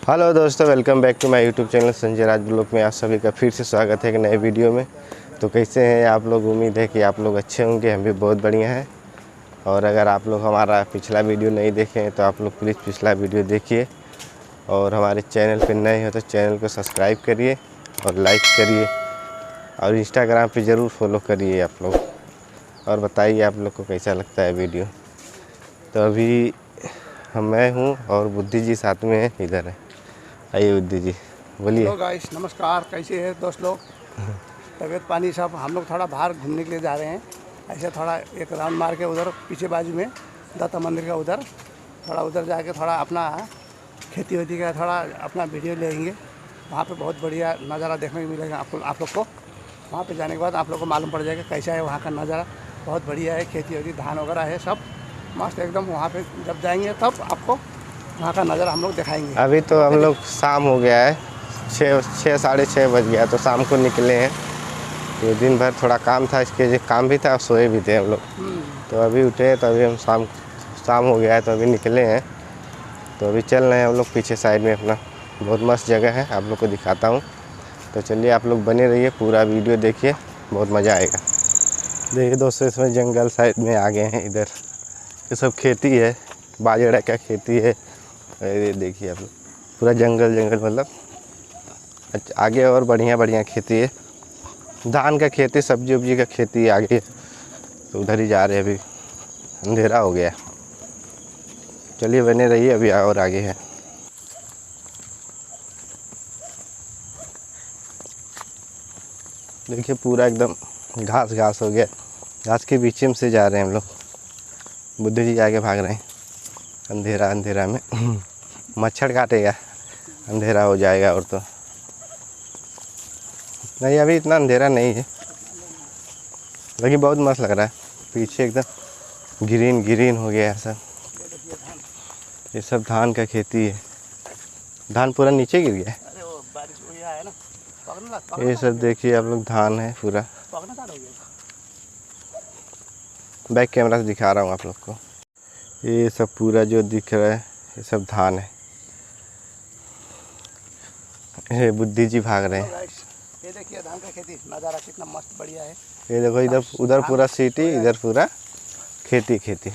Hello दोस्तों, welcome back to my YouTube channel Sanjay Raj blog में आप सभी का फिर से स्वागत है एक नए वीडियो में। तो कैसे हैं आप लोग? उम्मीद है कि आप लोग अच्छे होंगे, हम भी बहुत बढ़िया हैं। और अगर आप लोग हमारा पिछला वीडियो नहीं देखे हैं तो आप लोग प्लीज़ पिछला वीडियो देखिए, और हमारे चैनल पर नए हो तो चैनल को सब्सक्राइब करिए और लाइक करिए, और इंस्टाग्राम पर ज़रूर फॉलो करिए आप लोग। और बताइए आप लोग को कैसा लगता है वीडियो। तो अभी मैं हूँ और बुद्धि जी साथ में है, इधर है। आइए बुद्धि जी, बोलिए। हेलो गाइस, नमस्कार। कैसे हैं दोस्त लोग? तबीयत पानी सब। हम लोग थोड़ा बाहर घूमने के लिए जा रहे हैं। ऐसे थोड़ा एक राउंड मार के उधर पीछे बाजू में दत्त मंदिर का उधर थोड़ा उधर जाके थोड़ा अपना खेती वेती का थोड़ा अपना वीडियो लेंगे। वहाँ पे बहुत बढ़िया नज़ारा देखने को मिलेगा आप लोग को। वहाँ पे जाने के बाद आप लोग को मालूम पड़ जाएगा कैसा है वहाँ का नज़ारा। बहुत बढ़िया है, खेती वेती धान वगैरह है सब मस्त एकदम। वहाँ पे जब जाएंगे तब आपको वहाँ का नज़ारा हम लोग दिखाएंगे। अभी तो हम लोग शाम हो गया है, 6 साढ़े 6 बज गया, तो शाम को निकले हैं। तो दिन भर थोड़ा काम था, इसके काम भी था, सोए भी थे हम लोग। तो अभी उठे तो अभी हम शाम हो गया है, तो अभी निकले हैं। तो अभी चल रहे हैं हम लोग पीछे साइड में अपना। बहुत मस्त जगह है, आप लोग को दिखाता हूँ। तो चलिए आप लोग बने रहिए, पूरा वीडियो देखिए, बहुत मज़ा आएगा। देखिए दोस्तों, इसमें जंगल साइड में आ गए हैं। इधर ये सब खेती है, बाजरा का खेती है। ये देखिए आप लोग, पूरा जंगल मतलब आगे और बढ़िया खेती है। धान का खेती, सब्जी उब्जी का खेती आगे। तो उधर ही जा रहे हैं, अभी अंधेरा हो गया। चलिए बने रहिए, अभी और आगे है। देखिए पूरा एकदम घास हो गया। घास के बीच में से जा रहे हैं हम लोग। बुद्धि जी आगे भाग रहे हैं अंधेरा में। मच्छर काटेगा, अंधेरा हो जाएगा। और तो नहीं, अभी इतना अंधेरा नहीं है, लेकिन बहुत मस्त लग रहा है। पीछे एकदम ग्रीन हो गया है सब। ये सब धान का खेती है। धान पूरा नीचे गिर गया है। अरे वो बारिश हुई है ना, ये सब देखिए आप लोग, धान है पूरा। बैक कैमरा से दिखा रहा हूँ आप लोग को। ये सब पूरा जो दिख रहा है ये सब धान है। ये बुद्धि जी भाग रहे हैं। ये देखिए धान का खेती नज़ारा कितना मस्त बढ़िया है। ये देखो, इधर उधर पूरा सिटी, इधर पूरा खेती।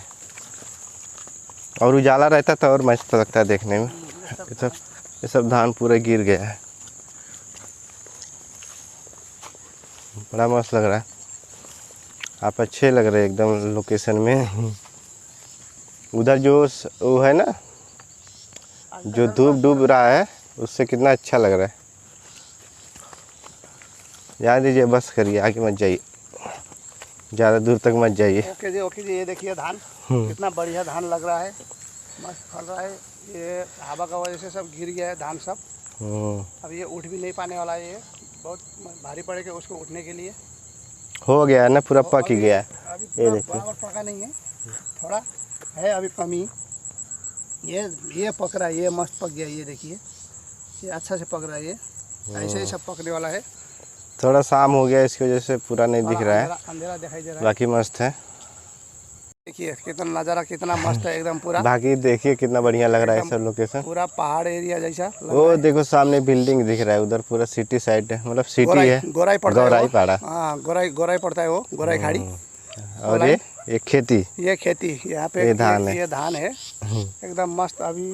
और उजाला रहता तो और मस्त लगता है देखने में। ये सब धान पूरा गिर गया है, बड़ा मस्त लग रहा है। आप अच्छे लग रहे हैं एकदम लोकेशन में। उधर जो वो है ना, जो धूप डूब रहा है, उससे कितना अच्छा लग रहा है। जा दीजिए, बस करिए, आगे मत जाइए, ज़्यादा दूर तक मत जाइए। ओके जी, ये देखिए धान कितना बढ़िया धान लग रहा है, मस्त फल रहा है। ये हवा का वजह से सब गिर गया है धान सब। अब ये उठ भी नहीं पाने वाला है, ये बहुत भारी पड़ेगा उसको उठने के लिए। हो गया है ना, पूरा पक ही गया है। अभी बराबर पका नहीं है, थोड़ा है अभी कमी। ये पक रहा है, ये मस्त पक गया। ये देखिए, ये अच्छा से पक रहा है। ये ऐसे ही सब पकने वाला है। थोड़ा शाम हो गया, इसकी वजह से पूरा नहीं दिख रहा है, अंधेरा दिखाई दे रहा है। बाकी मस्त है। देखिए कितना नज़ारा कितना मस्त है एकदम पूरा। बाकी देखिए कितना बढ़िया लग रहा है सब लोकेशन, पूरा पहाड़ एरिया जैसा। वो देखो सामने बिल्डिंग दिख रहा है, उधर पूरा सिटी साइड है, मतलब सिटी है। गोराई पड़ता है। हाँ, गोराई पड़ता है वो, गोराई खाड़ी। और ये खेती, यहाँ पे ये धान है एकदम मस्त। अभी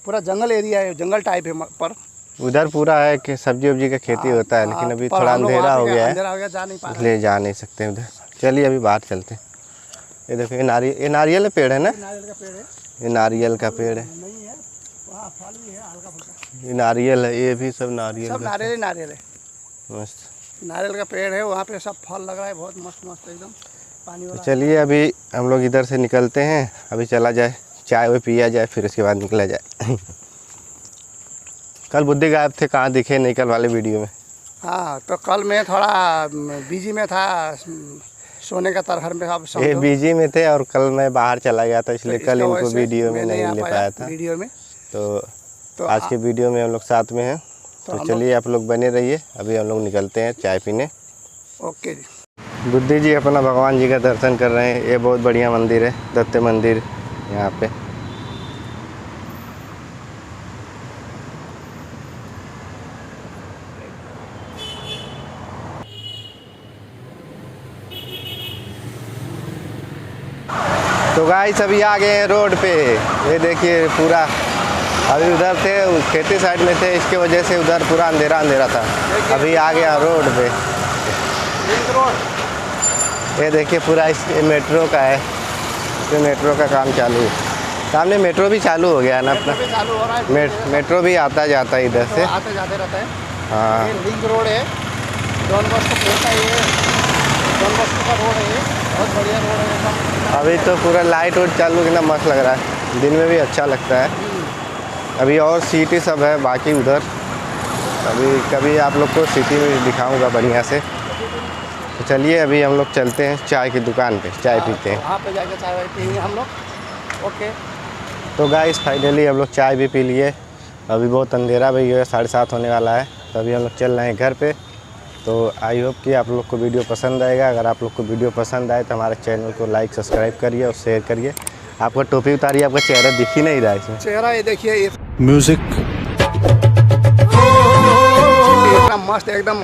पूरा जंगल एरिया है, जंगल टाइप है पर। उधर पूरा है कि सब्जी उब्जी का खेती होता है, लेकिन अभी थोड़ा अंधेरा हो गया है, इसलिए जा नहीं सकते उधर। चलिए अभी बाहर चलते हैं। ये देखो, ये नारियल का पेड़ है ना, नारियल का पेड़ है। ये नारियल का पेड़ है, नहीं है वहाँ फल भी है हल्का फुल्का। ये नारियल है, ये भी सब नारियल है। मस्त नारियल का पेड़ है, वहाँ पे सब फल लग रहा है, बहुत मस्त एकदम पानी वाला। तो चलिए अभी हम लोग इधर से निकलते हैं। अभी चला जाए, चाय वो पिया जाए, फिर उसके बाद निकला जाए। कल बुद्धि गायब थे, कहाँ दिखे नहीं कल वाले वीडियो में। हाँ, तो कल मैं थोड़ा बिजी में था, सोने का तरहर में। अब ये बिजी में थे, और कल मैं बाहर चला गया था, इसलिए कल इनको वीडियो में नहीं ले पाया था वीडियो में। तो आज के वीडियो में हम लोग साथ में हैं। तो चलिए आप लोग बने रहिए, अभी हम लोग निकलते हैं चाय पीने। ओके जी। बुद्धि जी अपना भगवान जी का दर्शन कर रहे हैं। ये बहुत बढ़िया मंदिर है, दत्त मंदिर यहाँ पे। तो गाइस अभी आ गए हैं रोड पे। ये देखिए पूरा, अभी उधर थे, खेती साइड में थे, इसके वजह से उधर पूरा अंधेरा अंधेरा था। अभी आ गया रोड पे। Link road. ये देखिए पूरा इस मेट्रो का है, ये मेट्रो का काम चालू है। सामने मेट्रो भी चालू हो गया है ना अपना, भी चालू हो रहा है। मेट्रो भी आता जाता है इधर से। आते जाते रहता है। हाँ ये लिंक रोड है, डॉन बॉस्को पड़ता है, ये डॉन बॉस्को का रोड है, ये बहुत बढ़िया रोड है एकदम। अभी तो पूरा लाइट वाइट चालू, कितना मस्त लग रहा है, दिन में भी अच्छा लगता है। अभी और सिटी सब है बाकी उधर, अभी कभी आप लोग को सिटी में दिखाऊंगा बढ़िया से। तो चलिए अभी हम लोग चलते हैं चाय की दुकान पे, चाय पीते हैं। वहाँ पे जाके चाय वाय पियेंगे हम लोग। ओके। तो गाइस फाइनली हम लोग चाय भी पी लिए। अभी बहुत अंधेरा भी है, 7:30 होने वाला है, तो अभी हम लोग चल रहे हैं घर पे। तो आई होप कि आप लोग को वीडियो पसंद आएगा। अगर आप लोग को वीडियो पसंद आए तो हमारे चैनल को लाइक सब्सक्राइब करिए और शेयर करिए। आपका टोपी उतारिए, आपका चेहरा दिख ही नहीं रहा है इसमें। चेहरा ये देखिए, ये म्यूजिक इतना मस्त एकदम।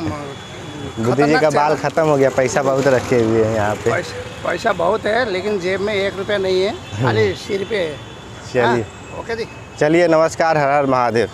बुद्धि जी का बाल खत्म हो गया, पैसा बहुत रखे हुए हैं यहाँ पे। पैसा बहुत है लेकिन जेब में 1 रुपया नहीं है, खाली सिर पे है। चलिए हाँ, ओके जी। चलिए, नमस्कार, हर हर महादेव।